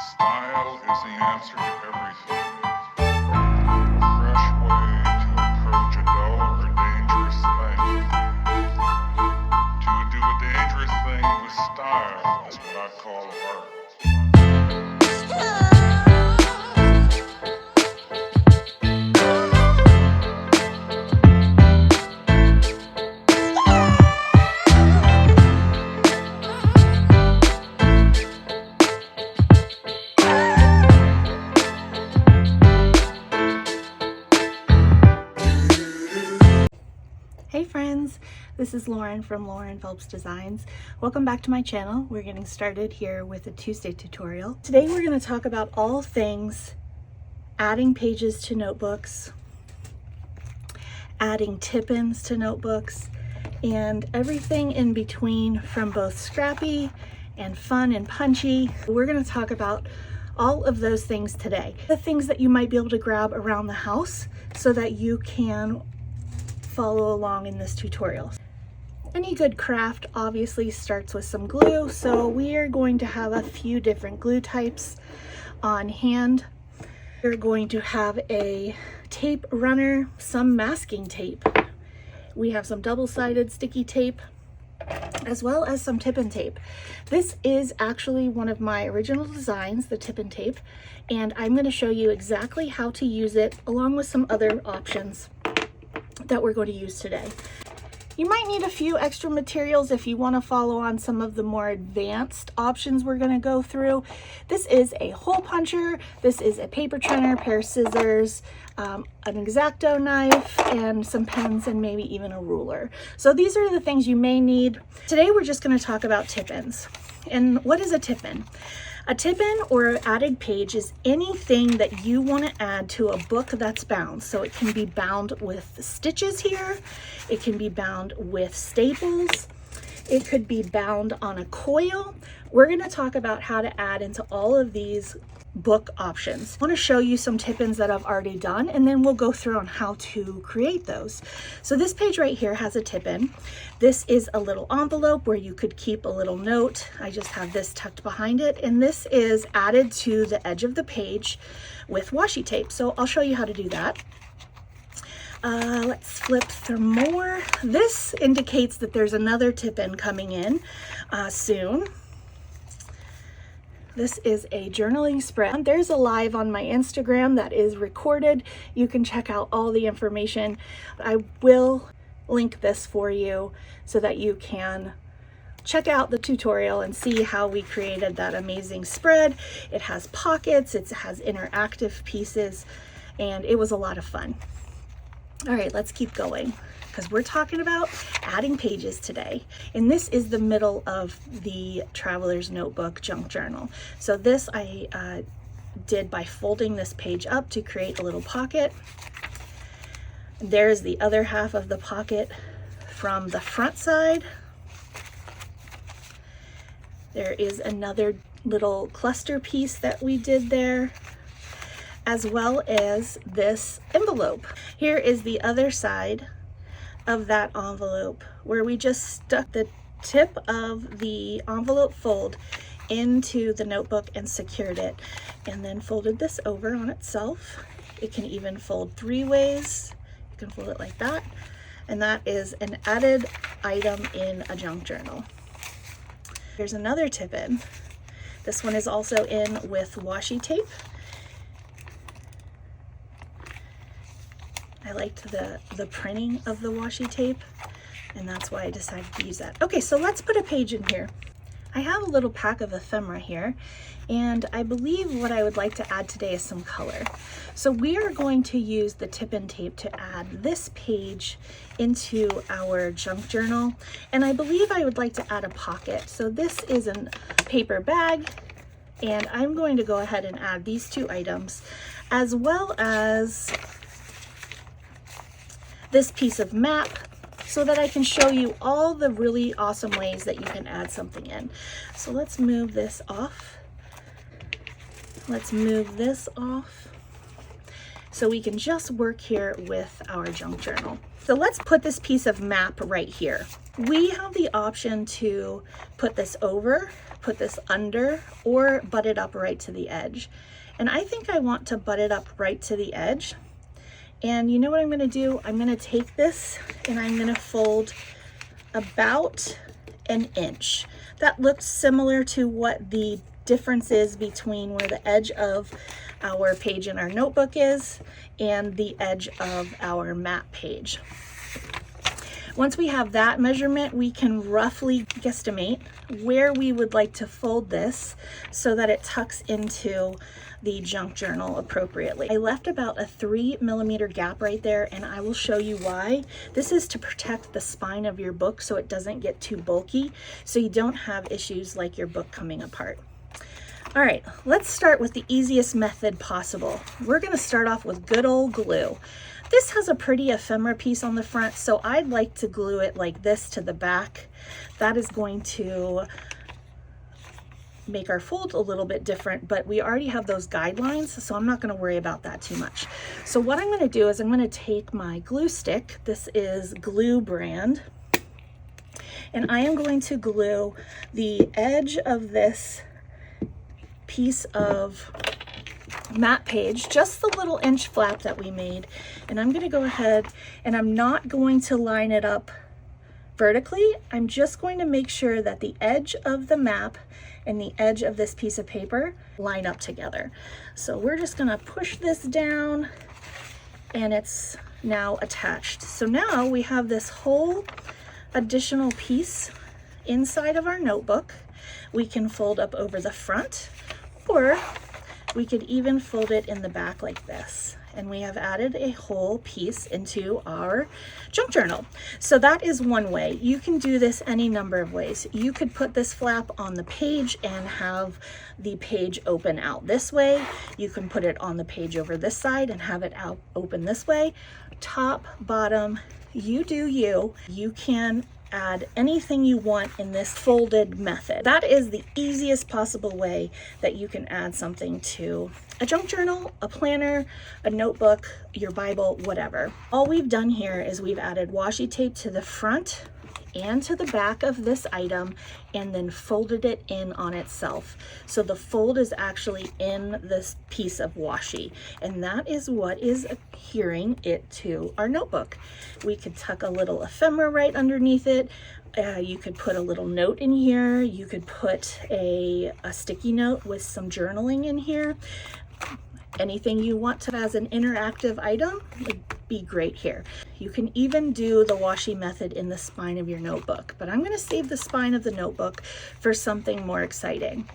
Style is the answer to everything. A fresh way to approach a dull or dangerous thing. To do a dangerous thing with style is what I call art. Hey friends, this is Lauren from Lauren Phelps Designs. Welcome back to my channel. We're getting started here with a Tuesday tutorial. Today we're going to talk about all things adding pages to notebooks, adding tip-ins to notebooks, and everything in between from both scrappy and fun and punchy. We're going to talk about all of those things today. The things that you might be able to grab around the house so that you can follow along in this tutorial. Any good craft obviously starts with some glue, so we are going to have a few different glue types on hand. We're going to have a tape runner, some masking tape. We have some double-sided sticky tape, as well as some tip-in tape. This is actually one of my original designs, the tip-in tape, and I'm going to show you exactly how to use it along with some other options that we're going to use today. You might need a few extra materials if you want to follow on some of the more advanced options we're going to go through. This is a hole puncher, this is a paper trimmer, pair of scissors, an X-Acto knife, and some pens, and maybe even a ruler. So these are the things you may need. Today we're just going to talk about tip-ins. And what is a tip-in? A tip-in or added page is anything that you want to add to a book that's bound. So it can be bound with stitches here, it can be bound with staples, it could be bound on a coil. We're going to talk about how to add into all of these book options. I want to show you some tip-ins that I've already done, and then we'll go through on how to create those. So this page right here has a tip-in. This is a little envelope where you could keep a little note. I just have this tucked behind it, and this is added to the edge of the page with washi tape. So I'll show you how to do that. Let's flip through more. This indicates that there's another tip-in coming in soon. This is a journaling spread. There's a live on my Instagram that is recorded. You can check out all the information. I will link this for you so that you can check out the tutorial and see how we created that amazing spread. It has pockets, it has interactive pieces, and it was a lot of fun. All right, let's keep going, because we're talking about adding pages today. And this is the middle of the Traveler's Notebook junk journal. So this I did by folding this page up to create a little pocket. There's the other half of the pocket from the front side. There is another little cluster piece that we did there, as well as this envelope. Here is the other side of that envelope where we just stuck the tip of the envelope fold into the notebook and secured it, and then folded this over on itself. It can even fold 3 ways. You can fold it like that, and that is an added item in a junk journal. Here's another tip-in. This one is also in with washi tape. I liked the printing of the washi tape, and that's why I decided to use that. Okay, so let's put a page in here. I have a little pack of ephemera here, and I believe what I would like to add today is some color. So we are going to use the tip-in tape to add this page into our junk journal, and I believe I would like to add a pocket. So this is a paper bag, and I'm going to go ahead and add these 2 items, as well as this piece of map, so that I can show you all the really awesome ways that you can add something in. So let's move this off. Let's move this off so we can just work here with our junk journal. So let's put this piece of map right here. We have the option to put this over, put this under or butt it up right to the edge. And I think I want to butt it up right to the edge. And you know what I'm going to do? I'm going to take this and I'm going to fold about an inch. That looks similar to what the difference is between where the edge of our page in our notebook is and the edge of our map page. Once we have that measurement, we can roughly guesstimate where we would like to fold this so that it tucks into the junk journal appropriately. I left about a 3 millimeter gap right there, and I will show you why. This is to protect the spine of your book so it doesn't get too bulky, so you don't have issues like your book coming apart. All right, let's start with the easiest method possible. We're gonna start off with good old glue. This has a pretty ephemera piece on the front, so I'd like to glue it like this to the back. That is going to make our fold a little bit different, but we already have those guidelines, so I'm not going to worry about that too much. So what I'm going to do is I'm going to take my glue stick. This is Glue brand, and I am going to glue the edge of this piece of map page, just the little inch flap that we made, and I'm going to go ahead and I'm not going to line it up vertically. I'm just going to make sure that the edge of the map and the edge of this piece of paper line up together. So we're just going to push this down and it's now attached. So now we have this whole additional piece inside of our notebook. We can fold up over the front, or we could even fold it in the back like this. And we have added a whole piece into our junk journal. So that is one way. You can do this any number of ways. You could put this flap on the page and have the page open out this way. You can put it on the page over this side and have it out open this way. Top, bottom, you do you. You can add anything you want in this folded method. That is the easiest possible way that you can add something to a junk journal, a planner, a notebook, your Bible, whatever. All we've done here is we've added washi tape to the front and to the back of this item and then folded it in on itself. So the fold is actually in this piece of washi, and that is what is adhering it to our notebook. We could tuck a little ephemera right underneath it. You could put a little note in here. You could put a sticky note with some journaling in here. Anything you want to as an interactive item would be great here. You can even do the washi method in the spine of your notebook, but I'm going to save the spine of the notebook for something more exciting.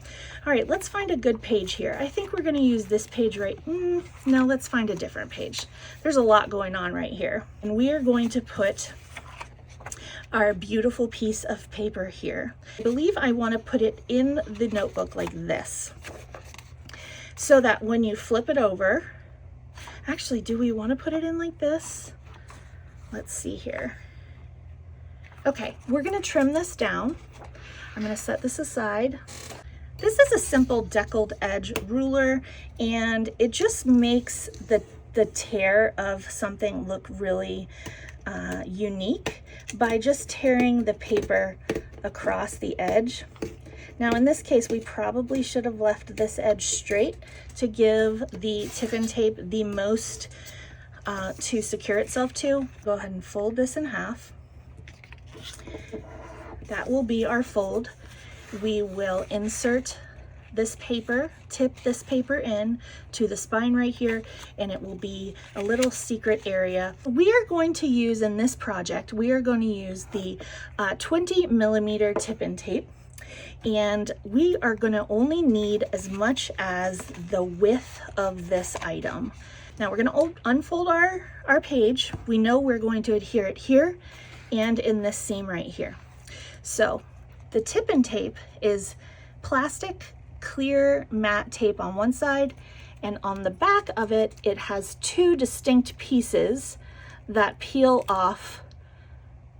All right, let's find a good page here. I think we're going to use this page right. No, let's find a different page. There's a lot going on right here, and we are going to put our beautiful piece of paper here. I believe I want to put it in the notebook like this, so that when you flip it over, actually, do we want to put it in like this? Let's see here. Okay, we're going to trim this down. I'm going to set this aside. This is a simple deckled edge ruler, and it just makes the tear of something look really unique by just tearing the paper across the edge. Now in this case, we probably should have left this edge straight to give the tip-in tape the most to secure itself to. Go ahead and fold this in half. That will be our fold. We will insert this paper, tip this paper in to the spine right here, and it will be a little secret area. We are going to use in this project, we are going to use the 20 millimeter tip-in tape. And we are going to only need as much as the width of this item. Now we're going to unfold our page. We know we're going to adhere it here and in this seam right here. So the tip-in tape is plastic clear matte tape on one side, and on the back of it, it has two distinct pieces that peel off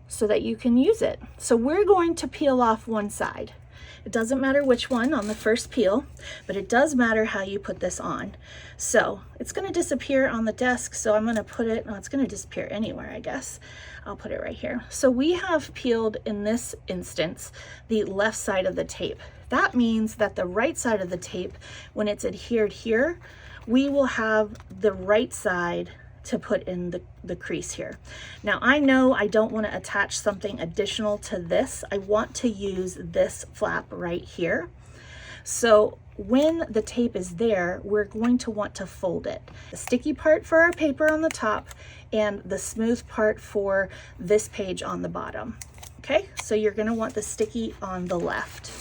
so that you can use it. So we're going to peel off one side. It doesn't matter which one on the first peel, but it does matter how you put this on. So it's going to disappear on the desk, so I'm going to put it, no, it's going to disappear anywhere, I guess. I'll put it right here. So we have peeled, in this instance, the left side of the tape. That means that the right side of the tape, when it's adhered here, we will have the right side to put in the crease here. Now I know I don't want to attach something additional to this. I want to use this flap right here. So when the tape is there, we're going to want to fold it. The sticky part for our paper on the top and the smooth part for this page on the bottom. Okay, so you're going to want the sticky on the left.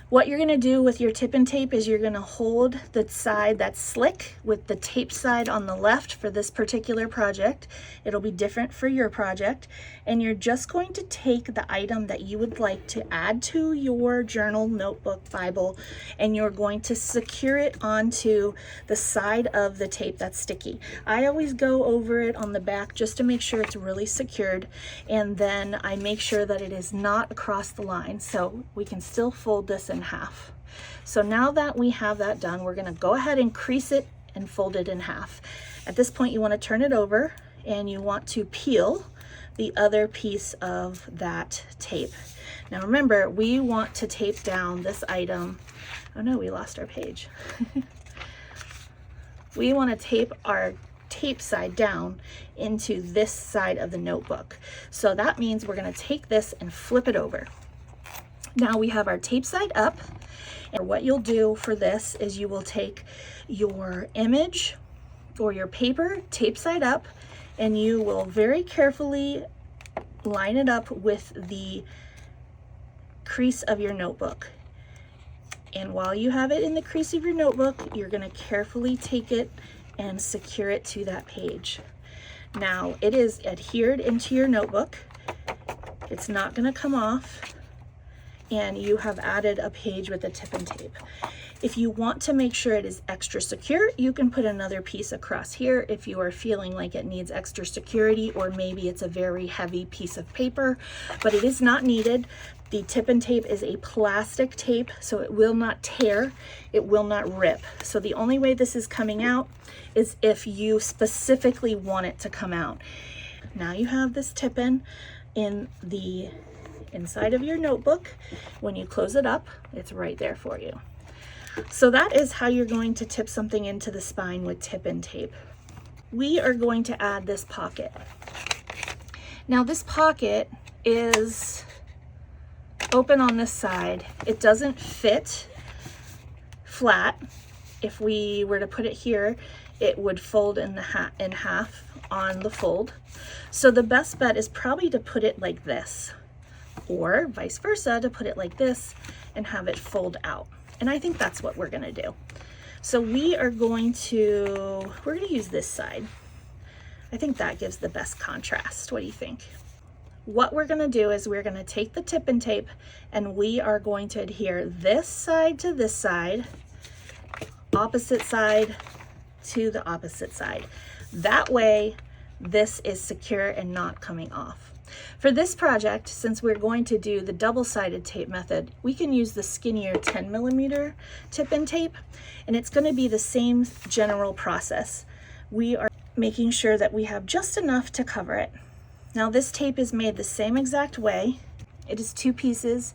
What you're going to do with your tip and tape is you're going to hold the side that's slick with the tape side on the left for this particular project. It'll be different for your project. And you're just going to take the item that you would like to add to your journal, notebook, Bible, and you're going to secure it onto the side of the tape that's sticky. I always go over it on the back just to make sure it's really secured, and then I make sure that it is not across the line, so we can still fold this in half. So now that we have that done, we're going to go ahead and crease it and fold it in half. At this point, you want to turn it over and you want to peel the other piece of that tape. Now remember, we want to tape down this item. Oh no, we lost our page. We want to tape our tape side down into this side of the notebook. So that means we're going to take this and flip it over. Now we have our tape side up, and what you'll do for this is you will take your image or your paper tape side up, and you will very carefully line it up with the crease of your notebook. And while you have it in the crease of your notebook, you're going to carefully take it and secure it to that page. Now it is adhered into your notebook. It's not going to come off, and you have added a page with a tip and tape. If you want to make sure it is extra secure, you can put another piece across here if you are feeling like it needs extra security, or maybe it's a very heavy piece of paper, but it is not needed. The tip and tape is a plastic tape, so it will not tear, it will not rip. So the only way this is coming out is if you specifically want it to come out. Now you have this tip-in the inside of your notebook. When you close it up, it's right there for you. So that is how you're going to tip something into the spine with tip-in tape. We are going to add this pocket. Now this pocket is open on this side. It doesn't fit flat. If we were to put it here, it would fold in half on the fold. So the best bet is probably to put it like this, or vice versa, to put it like this and have it fold out. And I think that's what we're gonna do. So we're gonna use this side. I think that gives the best contrast. What do you think? What we're gonna do is we're gonna take the tip and tape, and we are going to adhere this side to this side, opposite side to the opposite side. That way, this is secure and not coming off. For this project, since we're going to do the double-sided tape method, we can use the skinnier 10mm tip-in tape, and it's going to be the same general process. We are making sure that we have just enough to cover it. Now this tape is made the same exact way. It is 2 pieces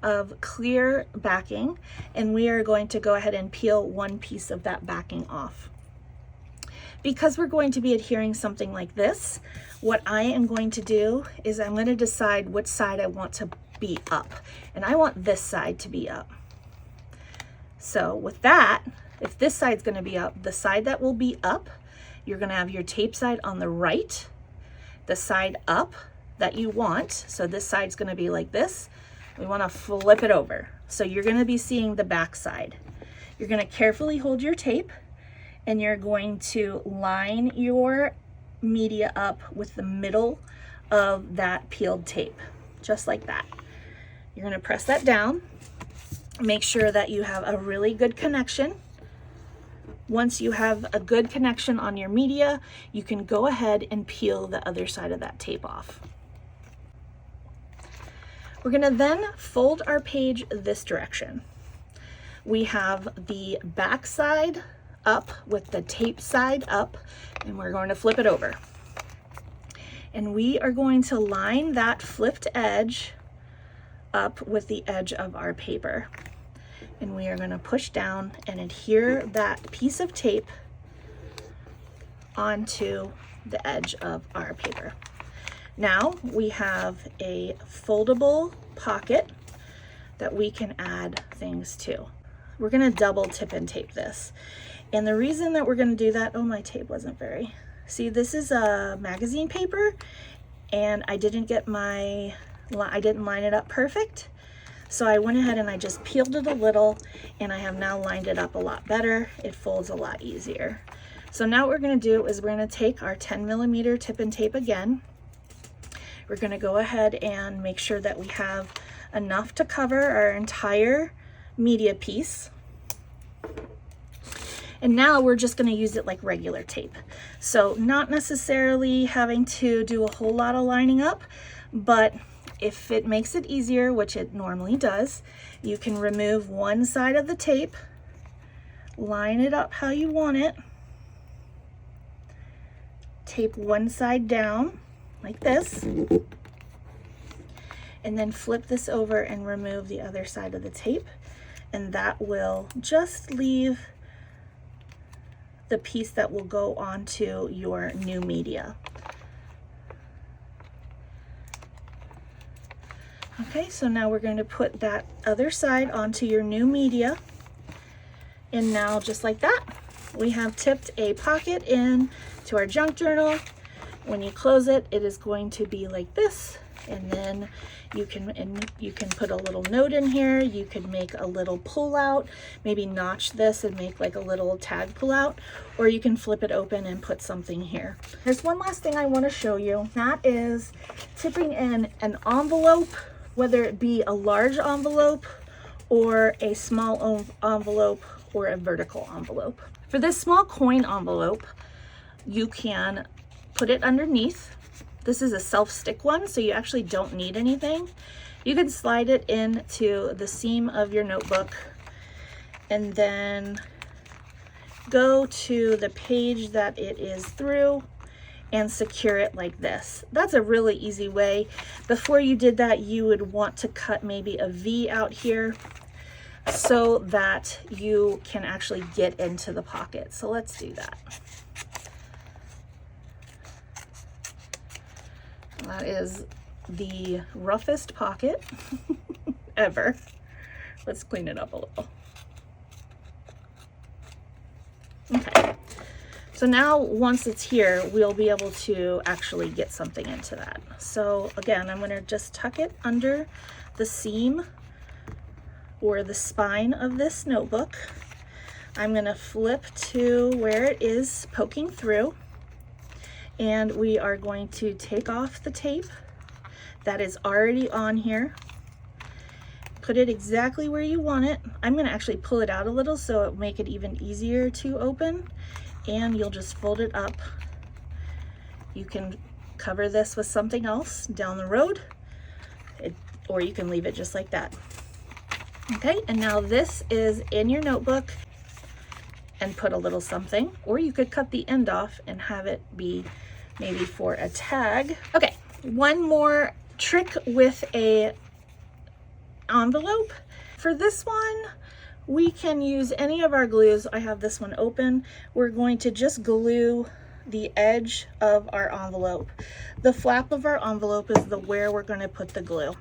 of clear backing, and we are going to go ahead and peel 1 piece of that backing off. Because we're going to be adhering something like this, what I am going to do is I'm going to decide which side I want to be up, and I want this side to be up. So with that, if this side's going to be up, the side that will be up, you're going to have your tape side on the right, the side up that you want. So this side's going to be like this. We want to flip it over. So you're going to be seeing the back side. You're going to carefully hold your tape, and you're going to line your media up with the middle of that peeled tape, just like that. You're going to press that down. Make sure that you have a really good connection. Once you have a good connection on your media, you can go ahead and peel the other side of that tape off. We're going to then fold our page this direction. We have the back side up with the tape side up, and we're going to flip it over. And we are going to line that flipped edge up with the edge of our paper. And we are going to push down and adhere that piece of tape onto the edge of our paper. Now we have a foldable pocket that we can add things to. We're going to double tip-in tape this. And the reason that we're going to do that, oh, my tape wasn't very, see, this is a magazine paper and I didn't line it up perfect. So I went ahead and I just peeled it a little, and I have now lined it up a lot better. It folds a lot easier. So now what we're going to do is we're going to take our 10mm tip-in tape again. We're going to go ahead and make sure that we have enough to cover our entire media piece. And now we're just going to use it like regular tape. So not necessarily having to do a whole lot of lining up, but if it makes it easier, which it normally does, you can remove one side of the tape, line it up how you want it, tape one side down like this, and then flip this over and remove the other side of the tape. And that will just leave the piece that will go onto your new media. Okay, so now we're going to put that other side onto your new media. And now just like that, we have tipped a pocket in to our junk journal. When you close it, it is going to be like this. And then you can put a little note in here. You could make a little pull out, maybe notch this and make like a little tag pull out, or you can flip it open and put something here. There's one last thing I want to show you. That is tipping in an envelope, whether it be a large envelope or a small envelope or a vertical envelope. For this small coin envelope, you can put it underneath. This is a self-stick one, so you actually don't need anything. You can slide it into the seam of your notebook and then go to the page that it is through and secure it like this. That's a really easy way. Before you did that, you would want to cut maybe a V out here so that you can actually get into the pocket. So let's do that. That is the roughest pocket ever. Let's clean it up a little. Okay. So now once it's here, we'll be able to actually get something into that. So again, I'm going to just tuck it under the seam or the spine of this notebook. I'm going to flip to where it is poking through, and we are going to take off the tape that is already on here. Put it exactly where you want it. I'm going to actually pull it out a little so it'll make it even easier to open. And you'll just fold it up. You can cover this with something else down the road, or you can leave it just like that. Okay, and now this is in your notebook, and put a little something, or you could cut the end off and have it be maybe for a tag. Okay, one more trick with a envelope. For this one, we can use any of our glues. I have this one open. We're going to just glue the edge of our envelope. The flap of our envelope is where we're going to put the glue.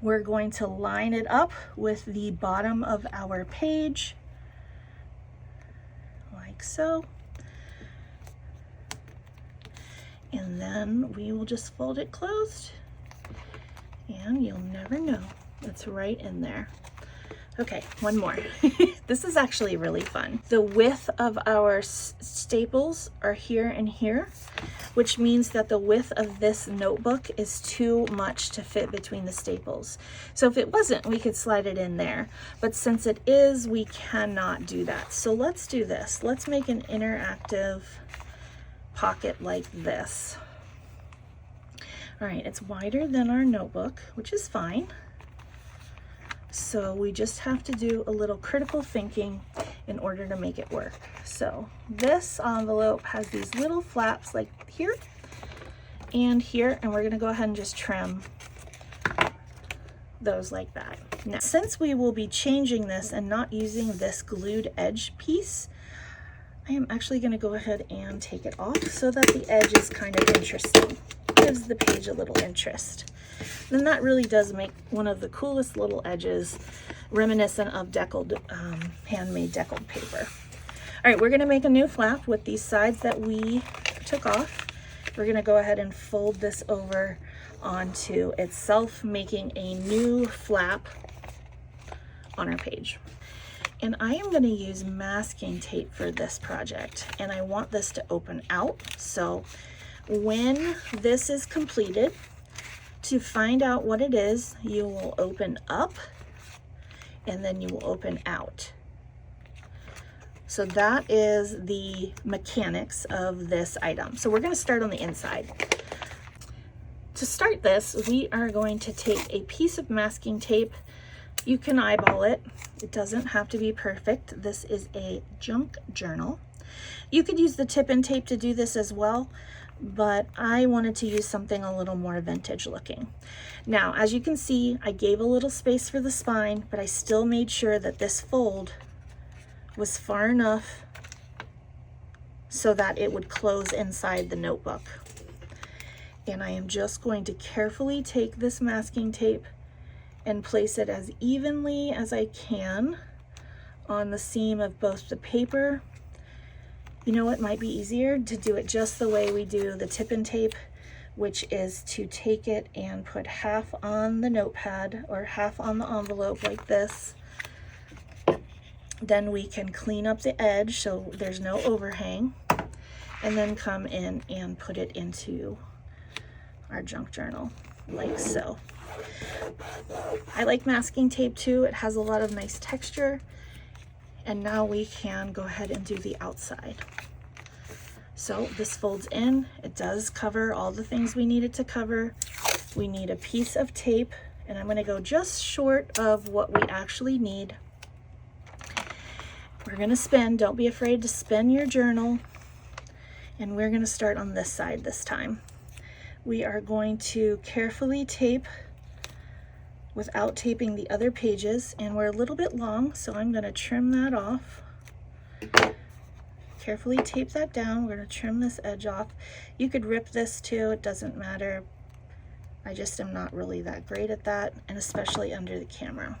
We're going to line it up with the bottom of our page, like so. And then we will just fold it closed, and you'll never know. It's right in there. Okay, one more. This is actually really fun. The width of our staples are here and here, which means that the width of this notebook is too much to fit between the staples. So if it wasn't, we could slide it in there. But since it is, we cannot do that. So let's do this. Let's make an interactive pocket like this. All right, it's wider than our notebook, which is fine. So we just have to do a little critical thinking in order to make it work. So this envelope has these little flaps like here. and here, and we're gonna go ahead and just trim those like that. Now, since we will be changing this and not using this glued edge piece, I am actually going to go ahead and take it off so that the edge is kind of interesting. Gives the page a little interest. Then that really does make one of the coolest little edges, reminiscent of deckled, handmade deckled paper. All right, we're going to make a new flap with these sides that we took off. We're going to go ahead and fold this over onto itself, making a new flap on our page. And I am going to use masking tape for this project, and I want this to open out. So when this is completed, to find out what it is, you will open up and then you will open out. So that is the mechanics of this item. So we're going to start on the inside. To start this, we are going to take a piece of masking tape. You can eyeball it. It doesn't have to be perfect. This is a junk journal. You could use the tip-in tape to do this as well, but I wanted to use something a little more vintage looking. Now, as you can see, I gave a little space for the spine, but I still made sure that this fold was far enough so that it would close inside the notebook. And I am just going to carefully take this masking tape and place it as evenly as I can on the seam of both the paper. You know, it might be easier to do it just the way we do the tip-in tape, which is to take it and put half on the notepad or half on the envelope like this. Then we can clean up the edge so there's no overhang, and then come in and put it into our junk journal like so. I like masking tape too. It has a lot of nice texture. And now we can go ahead and do the outside. So this folds in. It does cover all the things we need it to cover. We need a piece of tape, and I'm going to go just short of what we actually need. We're going to spin. Don't be afraid to spin your journal. And we're going to start on this side this time. We are going to carefully tape without taping the other pages, and we're a little bit long, so I'm going to trim that off. Carefully tape that down. We're going to trim this edge off. You could rip this too, it doesn't matter. I just am not really that great at that, and especially under the camera.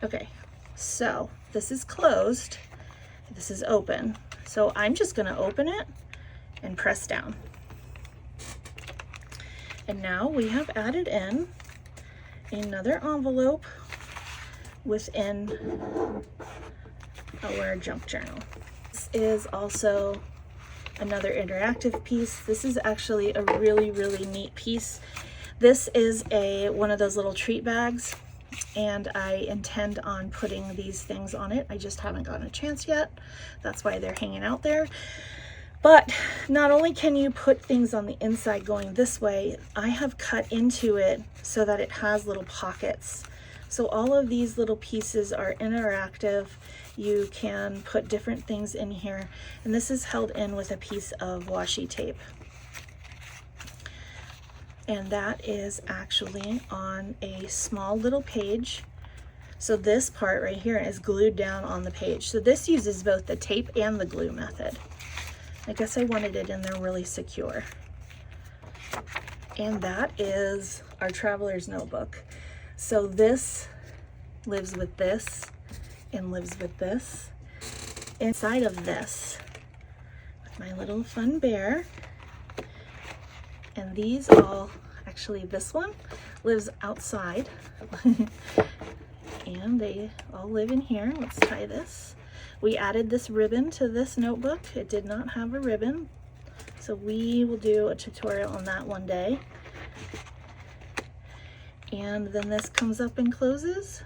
Okay, so this is closed, this is open. So I'm just going to open it and press down. And now we have added in another envelope within our junk journal. This is also another interactive piece. This is actually a really, really neat piece. This is one of those little treat bags, and I intend on putting these things on it. I just haven't gotten a chance yet. That's why they're hanging out there. But not only can you put things on the inside going this way, I have cut into it so that it has little pockets. So all of these little pieces are interactive. You can put different things in here, and this is held in with a piece of washi tape. And that is actually on a small little page. So this part right here is glued down on the page. So this uses both the tape and the glue method. I guess I wanted it in there really secure. And that is our traveler's notebook. So this lives with this and lives with this. Inside of this, with my little fun bear. And these all, actually this one lives outside. And they all live in here. Let's tie this. We added this ribbon to this notebook. It did not have a ribbon, so we will do a tutorial on that one day. And then this comes up and closes,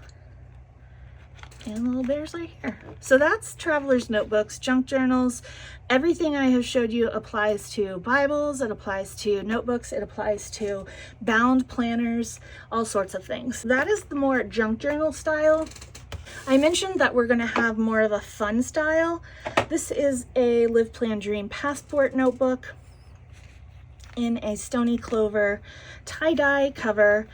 and the little bear's right here. So that's traveler's notebooks, junk journals. Everything I have showed you applies to Bibles, it applies to notebooks, it applies to bound planners, all sorts of things. That is the more junk journal style. I mentioned that we're going to have more of a fun style. This is a Live Plan Dream passport notebook, in a Stony Clover tie-dye cover.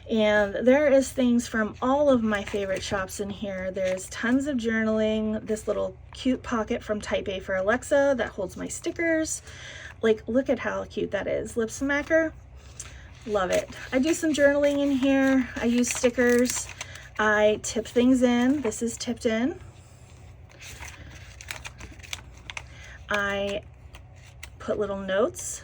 And there is things from all of my favorite shops in here. There's tons of journaling, this little cute pocket from Type A for Alexa that holds my stickers. Like, look at how cute that is. Lip smacker, love it. I do some journaling in here. I use stickers. I tip things in. This is tipped in. I put little notes.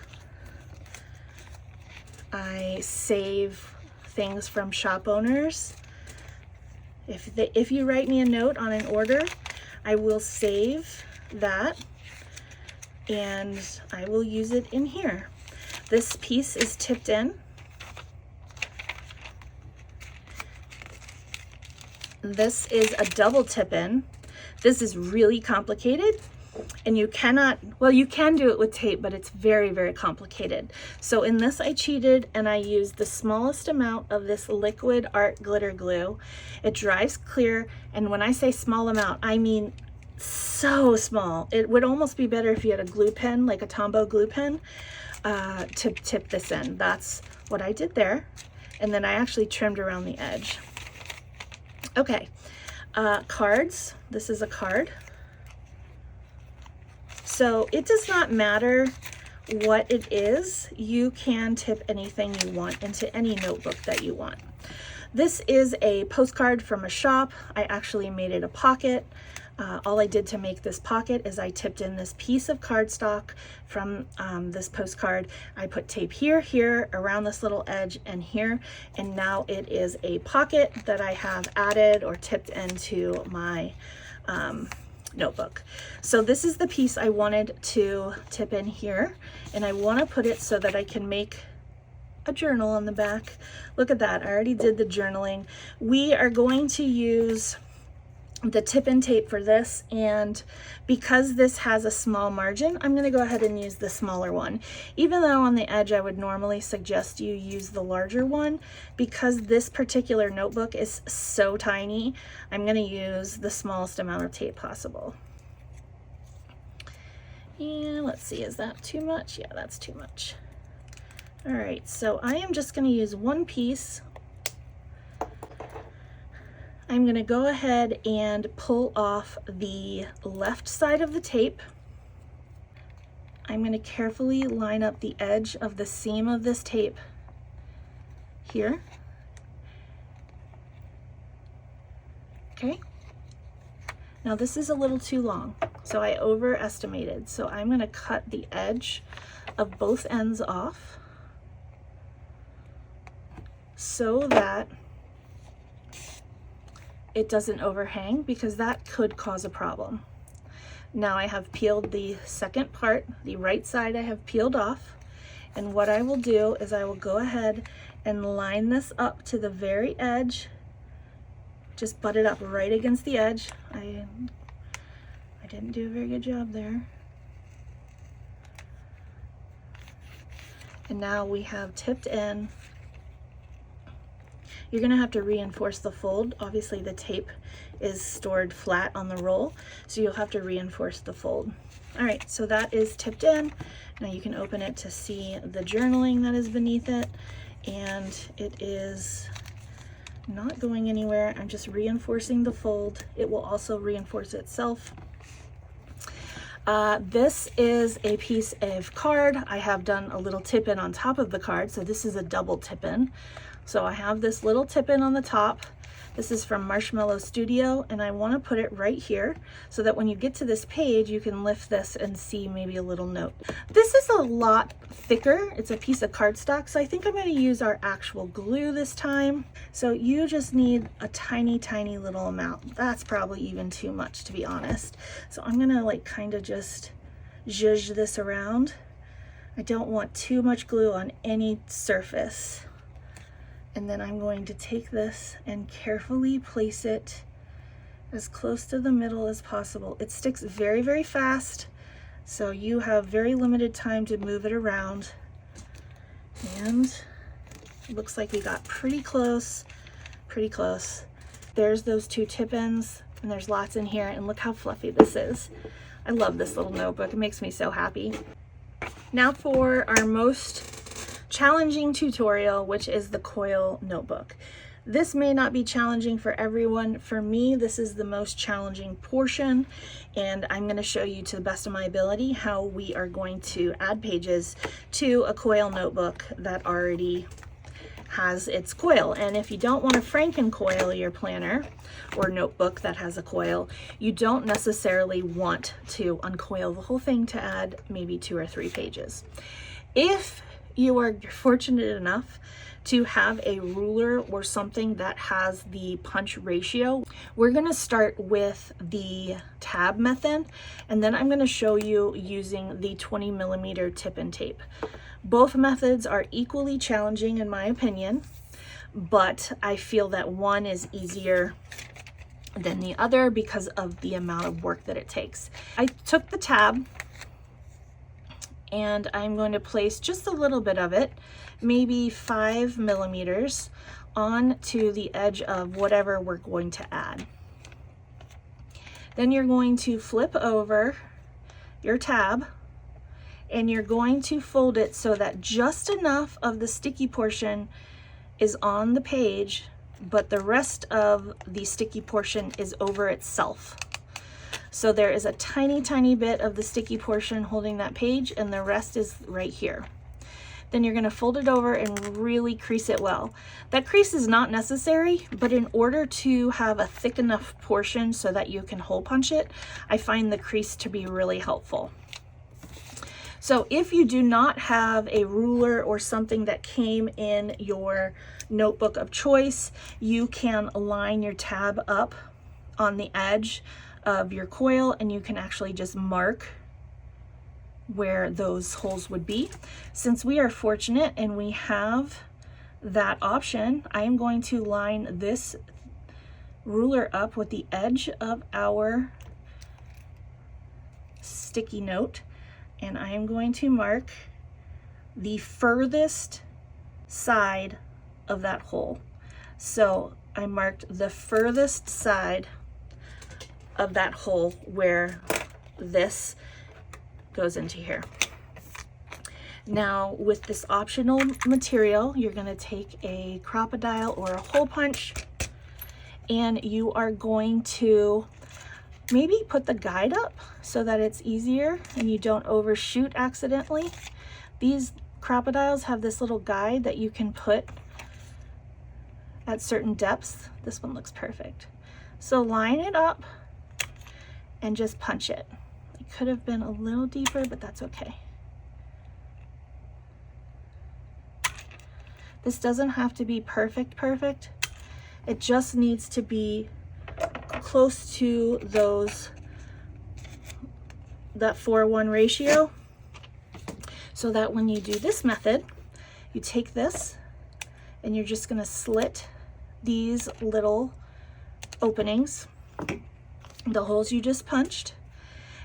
I save things from shop owners. If you write me a note on an order, I will save that and I will use it in here. This piece is tipped in. This is a double tip in. This is really complicated. And you cannot, well, you can do it with tape, but it's very, very complicated. So in this, I cheated and I used the smallest amount of this liquid art glitter glue. It dries clear, and when I say small amount, I mean so small. It would almost be better if you had a glue pen, like a Tombow glue pen, to tip this in. That's what I did there. And then I actually trimmed around the edge. Okay, cards. This is a card. So it does not matter what it is, you can tip anything you want into any notebook that you want. This is a postcard from a shop. I actually made it a pocket. All I did to make this pocket is I tipped in this piece of cardstock from this postcard. I put tape here, here, around this little edge, and here, and now it is a pocket that I have added or tipped into my notebook. So this is the piece I wanted to tip in here, and I want to put it so that I can make a journal on the back. Look at that, I already did the journaling. We are going to use the tip-in tape for this, and because this has a small margin, I'm going to go ahead and use the smaller one. Even though on the edge I would normally suggest you use the larger one, because this particular notebook is so tiny, I'm going to use the smallest amount of tape possible. And let's see, is that too much? Yeah, that's too much. All right, so I am just going to use one piece. I'm going to go ahead and pull off the left side of the tape. I'm going to carefully line up the edge of the seam of this tape here. Okay. Now this is a little too long, so I overestimated. So I'm going to cut the edge of both ends off so that it doesn't overhang, because that could cause a problem. Now I have peeled the second part, the right side I have peeled off, and what I will do is I will go ahead and line this up to the very edge. Just butt it up right against the edge. I didn't do a very good job there. And now we have tipped in. You're going to have to reinforce the fold. Obviously the tape is stored flat on the roll, so you'll have to reinforce the fold. All right, so that is tipped in. Now you can open it to see the journaling that is beneath it, and it is not going anywhere. I'm just reinforcing the fold. It will also reinforce itself. This is a piece of card. I have done a little tip-in on top of the card, so this is a double tip-in. So I have this little tip-in on the top. This is from Marshmallow Studio, and I want to put it right here so that when you get to this page, you can lift this and see maybe a little note. This is a lot thicker. It's a piece of cardstock, so I think I'm going to use our actual glue this time. So you just need a tiny, tiny little amount. That's probably even too much, to be honest. So I'm going to like kind of just zhuzh this around. I don't want too much glue on any surface. And then I'm going to take this and carefully place it as close to the middle as possible. It sticks very, very fast, so you have very limited time to move it around. And it looks like we got pretty close, pretty close. There's those two tip-ins, and there's lots in here, and look how fluffy this is. I love this little notebook. It makes me so happy. Now for our most challenging tutorial, which is the coil notebook. This may not be challenging for everyone. For me, this is the most challenging portion, and I'm going to show you to the best of my ability how we are going to add pages to a coil notebook that already has its coil. And if you don't want to Franken coil your planner or notebook that has a coil, you don't necessarily want to uncoil the whole thing to add maybe 2 or 3 pages. If you are fortunate enough to have a ruler or something that has the punch ratio, we're going to start with the tab method, and then I'm going to show you using the 20mm tip-in tape. Both methods are equally challenging in my opinion, but I feel that one is easier than the other because of the amount of work that it takes. I took the tab and I'm going to place just a little bit of it, maybe 5mm, onto the edge of whatever we're going to add. Then you're going to flip over your tab and you're going to fold it so that just enough of the sticky portion is on the page, but the rest of the sticky portion is over itself. So there is a tiny bit of the sticky portion holding that page, and the rest is right here. Then you're going to fold it over and really crease it well. That crease is not necessary, but in order to have a thick enough portion so that you can hole punch it, I find the crease to be really helpful. So if you do not have a ruler or something that came in your notebook of choice, you can line your tab up on the edge of your coil, and you can actually just mark where those holes would be. Since we are fortunate and we have that option, I am going to line this ruler up with the edge of our sticky note, and I am going to mark the furthest side of that hole. So I marked the furthest side of that hole where this goes into here. Now with this optional material, you're going to take a crocodile or a hole punch, and you are going to maybe put the guide up so that it's easier and you don't overshoot accidentally. These crocodiles have this little guide that you can put at certain depths. This one looks perfect. So line it up and just punch it. It could have been a little deeper, but that's okay. This doesn't have to be perfect. It just needs to be close to that 4:1 ratio, so that when you do this method, you take this and you're just gonna slit these little openings, the holes you just punched.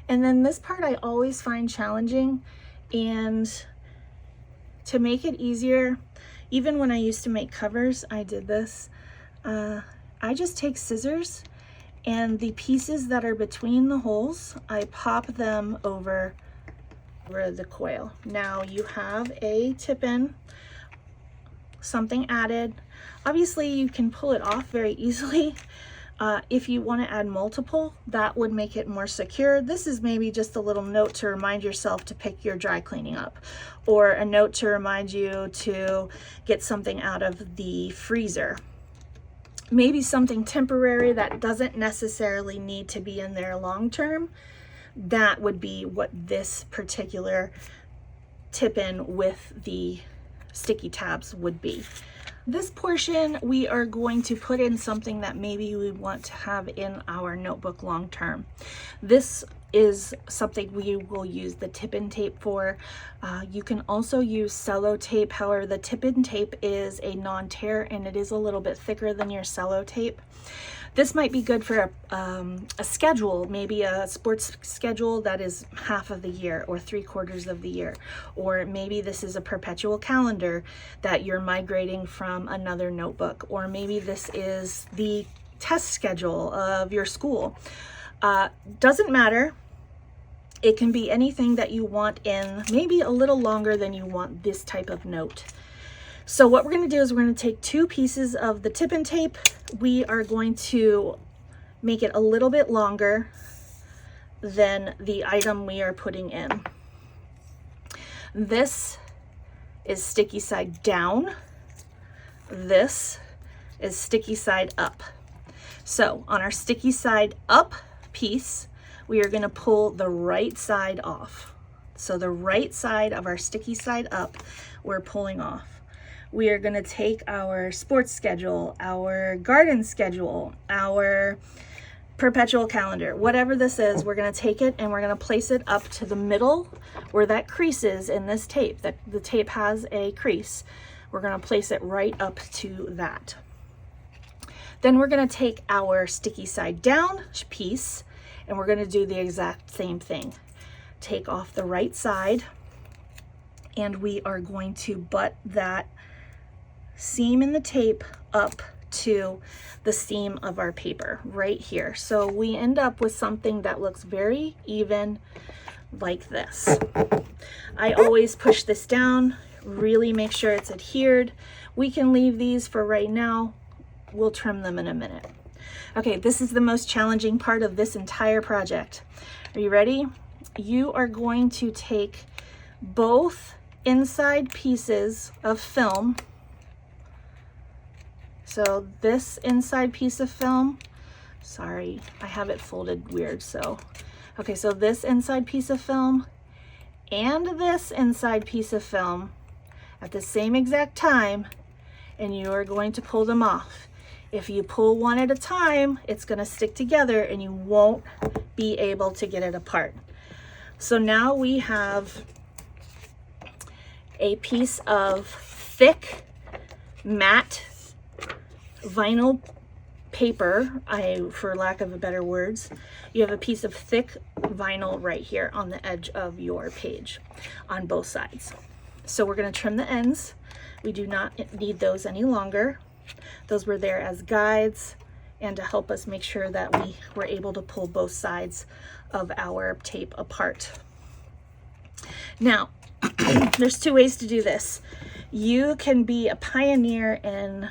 And then this part I always find challenging, and to make it easier, even when I used to make covers, I did this. I just take scissors, and the pieces that are between the holes, I pop them over the coil. Now you have a tip-in, something added. Obviously you can pull it off very easily. If you want to add multiple, that would make it more secure. This is maybe just a little note to remind yourself to pick your dry cleaning up, or a note to remind you to get something out of the freezer. Maybe something temporary that doesn't necessarily need to be in there long term. That would be what this particular tip-in with the sticky tabs would be. This portion, we are going to put in something that maybe we want to have in our notebook long term. This is something we will use the tip-in tape for. You can also use cello tape. However, the tip-in tape is a non-tear and it is a little bit thicker than your cello tape. This might be good for a schedule, maybe a sports schedule that is half of the year or 3/4 of the year. Or maybe this is a perpetual calendar that you're migrating from another notebook. Or maybe this is the test schedule of your school. Doesn't matter. It can be anything that you want in, maybe a little longer than you want this type of note. So what we're going to do is we're going to take 2 pieces of the tip-in tape. We are going to make it a little bit longer than the item we are putting in. This is sticky side down. This is sticky side up. So on our sticky side up piece, we are going to pull the right side off. So the right side of our sticky side up, we're pulling off. We are going to take our sports schedule, our garden schedule, our perpetual calendar, whatever this is, we're going to take it and we're going to place it up to the middle where that crease is in this tape. That the tape has a crease. We're going to place it right up to that. Then we're going to take our sticky side down piece and we're going to do the exact same thing. Take off the right side and we are going to butt that seam in the tape up to the seam of our paper right here. So we end up with something that looks very even like this. I always push this down, really make sure it's adhered. We can leave these for right now. We'll trim them in a minute. Okay, this is the most challenging part of this entire project. Are you ready? You are going to take both inside pieces of film. So this inside piece of film, sorry, I have it folded weird, so. Okay, so this inside piece of film and this inside piece of film at the same exact time, and you are going to pull them off. If you pull one at a time, it's going to stick together and you won't be able to get it apart. So now we have a piece of thick matte vinyl paper, for lack of better words. You have a piece of thick vinyl right here on the edge of your page on both sides. So we're going to trim the ends. We do not need those any longer. Those were there as guides and to help us make sure that we were able to pull both sides of our tape apart. Now, there's 2 ways to do this. You can be a pioneer in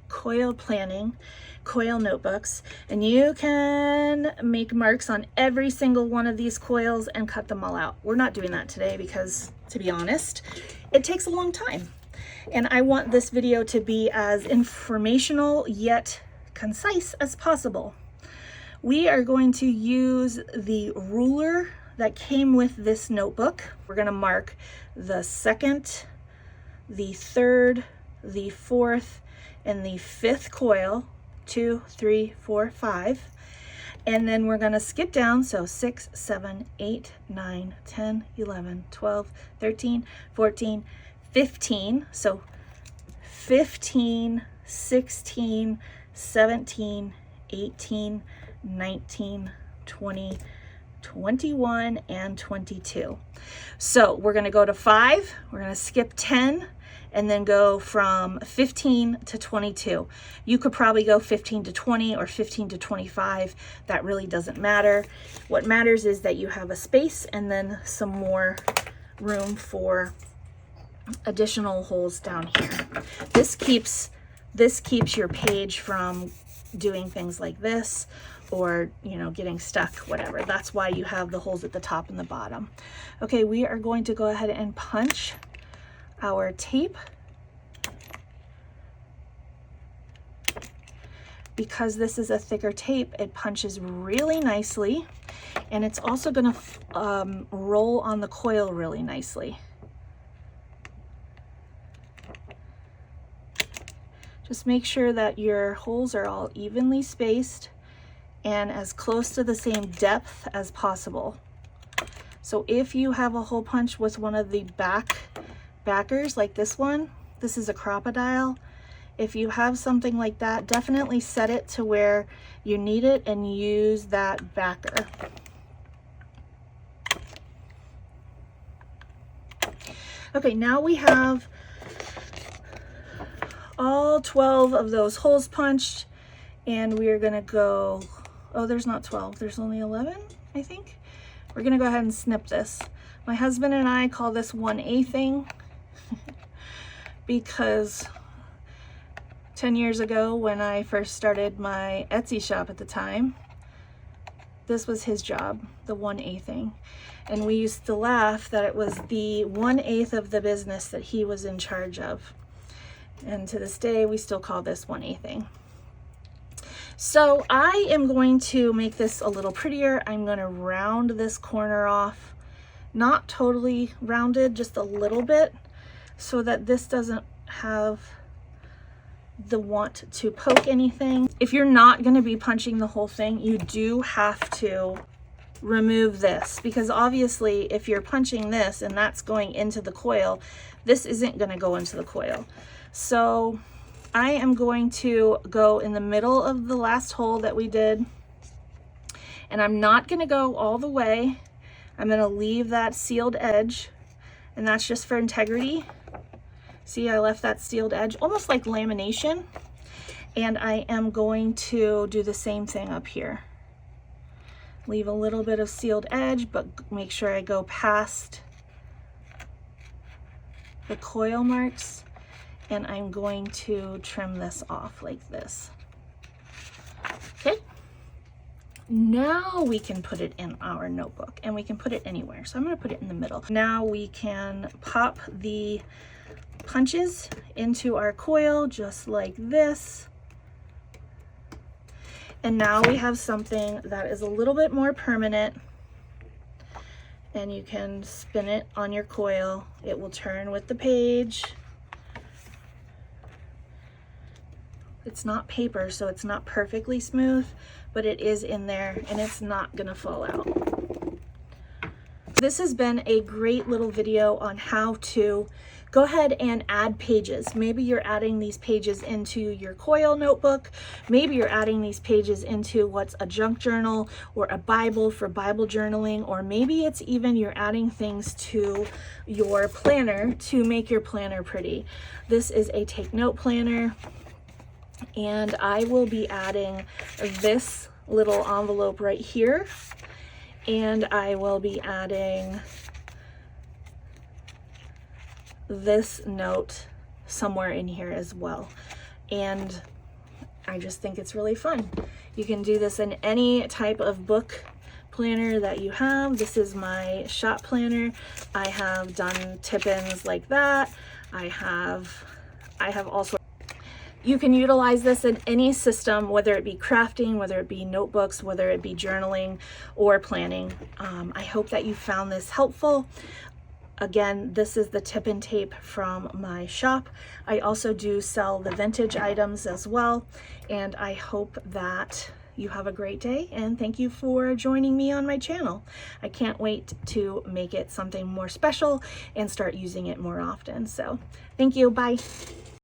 coil planning, coil notebooks, and you can make marks on every single one of these coils and cut them all out. We're not doing that today because, to be honest, it takes a long time. And I want this video to be as informational yet concise as possible. We are going to use the ruler that came with this notebook. We're going to mark the 2nd, the 3rd, the 4th, and the 5th coil, 2, 3, 4, 5. And then we're going to skip down, so 6, 7, 8, 9, 10, 11, 12, 13, 14, 15. So 15, 16, 17, 18, 19, 20, 21, and 22. So we're going to go to 5, we're going to skip 10, and then go from 15 to 22. You could probably go 15 to 20 or 15 to 25. That really doesn't matter. What matters is that you have a space and then some more room for additional holes down here. This keeps your page from doing things like this or, you know, getting stuck, whatever. That's why you have the holes at the top and the bottom. Okay, we are going to go ahead and punch our tape. Because this is a thicker tape, it punches really nicely, and it's also going to roll on the coil really nicely. Just make sure that your holes are all evenly spaced and as close to the same depth as possible. So if you have a hole punch with one of the backers like this one, this is a crocodile. If you have something like that, definitely set it to where you need it and use that backer. Okay, now we have all 12 of those holes punched, and we are gonna go, oh, there's not 12, there's only 11, I think. we're gonna go ahead and snip this. My husband and I call this 1/8 thing because 10 years ago when I first started my Etsy shop at the time, this was his job, the 1/8 thing. And we used to laugh that it was the 1/8 of the business that he was in charge of. And to this day, we still call this 1/8 thing. So I am going to make this a little prettier. I'm going to round this corner off, not totally rounded, just a little bit, so that this doesn't have the want to poke anything. If you're not going to be punching the whole thing, you do have to remove this, because obviously if you're punching this and that's going into the coil, this isn't going to go into the coil. So I am going to go in the middle of the last hole that we did, and I'm not going to go all the way. I'm going to leave that sealed edge, and that's just for integrity. See, I left that sealed edge, almost like lamination. And I am going to do the same thing up here. Leave a little bit of sealed edge, but make sure I go past the coil marks. And I'm going to trim this off like this. Okay. Now we can put it in our notebook, and we can put it anywhere. So I'm going to put it in the middle. Now we can pop the punches into our coil just like this. And now we have something that is a little bit more permanent, and you can spin it on your coil. It will turn with the page. It's not paper, so it's not perfectly smooth, but it is in there and it's not gonna fall out. This has been a great little video on how to go ahead and add pages. Maybe you're adding these pages into your coil notebook. Maybe you're adding these pages into what's a junk journal or a Bible for Bible journaling, or maybe it's even you're adding things to your planner to make your planner pretty. This is a take note planner, and I will be adding this little envelope right here, and I will be adding this note somewhere in here as well. And I just think it's really fun. You can do this in any type of book planner that you have. This is my shop planner. I have done tip-ins like that. I have also. You can utilize this in any system, whether it be crafting, whether it be notebooks, whether it be journaling or planning. I hope that you found this helpful. Again, this is the tip-in tape from my shop. I also do sell the vintage items as well, and I hope that you have a great day, and thank you for joining me on my channel. I can't wait to make it something more special and start using it more often. So thank you, bye.